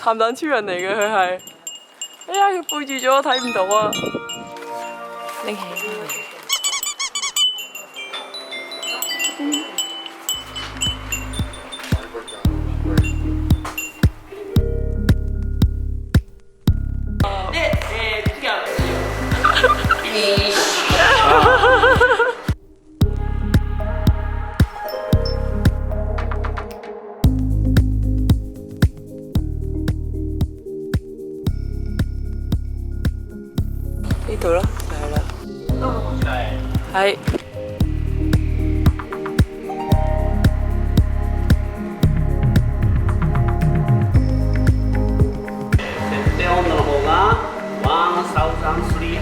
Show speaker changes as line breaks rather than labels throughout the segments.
鹹蛋超人嚟嘅佢係。哎呀，佢背住咗，我睇唔到啊！拎起翻嚟。呢度咯，就係啦。係。
設定温度の方が1320。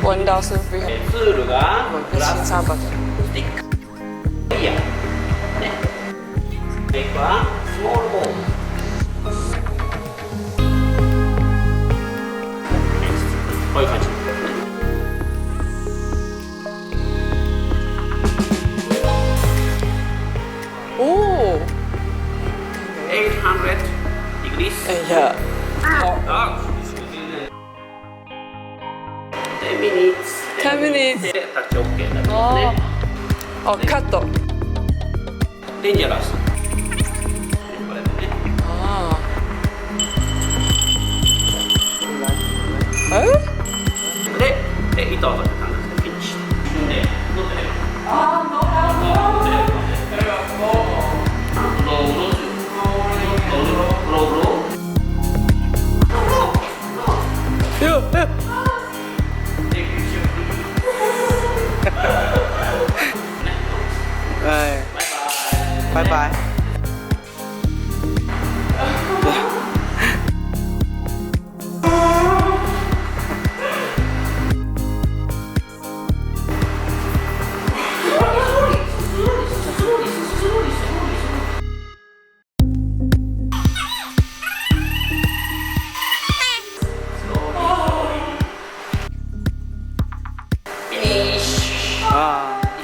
1300。
ツールがプラス
1300。
スティック。いや。ね。メイクはスモールボール。こういう感じ。
おお。
800 degrees。
哎呀。
10 minutes。10
minutes。
でタッチ OK になりますね。
あ、カット。
デンジャラス。これでね。
ああ。え？で、糸を取って感じでフィニッシュ。で、乗ってね。ああ、乗って。
拜拜。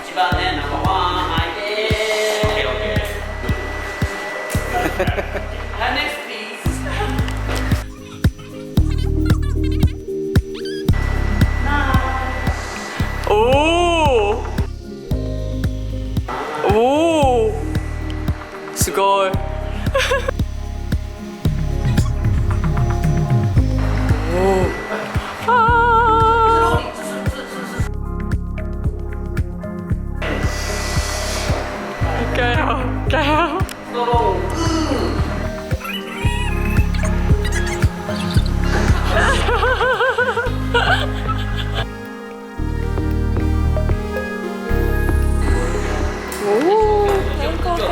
一番ね、ナンバーワン、はいでー。Next please。
おお。おお。すごい。おお。加油！加油！おお、成功だ。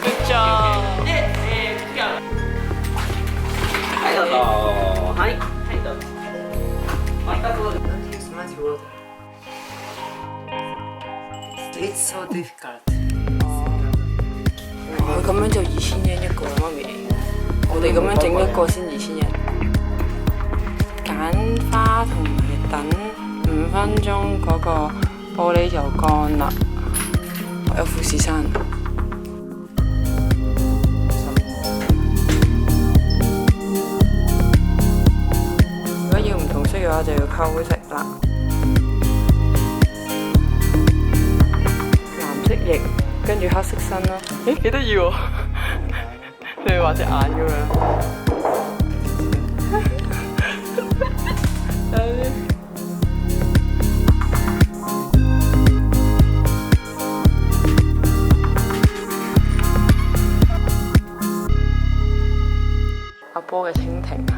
Good job。
で、次は。はい、どうぞ。はい、はい、どうぞ。
It's so difficult。
佢咁樣就2000yen一個啦，媽咪。我哋咁樣整一個先2000yen。揀花同埋等5分鐘，嗰個玻璃就乾啦。有富士山。如果要唔同色嘅話，就要溝色啦。藍色翼，跟住黑色身啦。咦，幾得意喎！你畫隻眼咁樣。阿波嘅蜻蜓。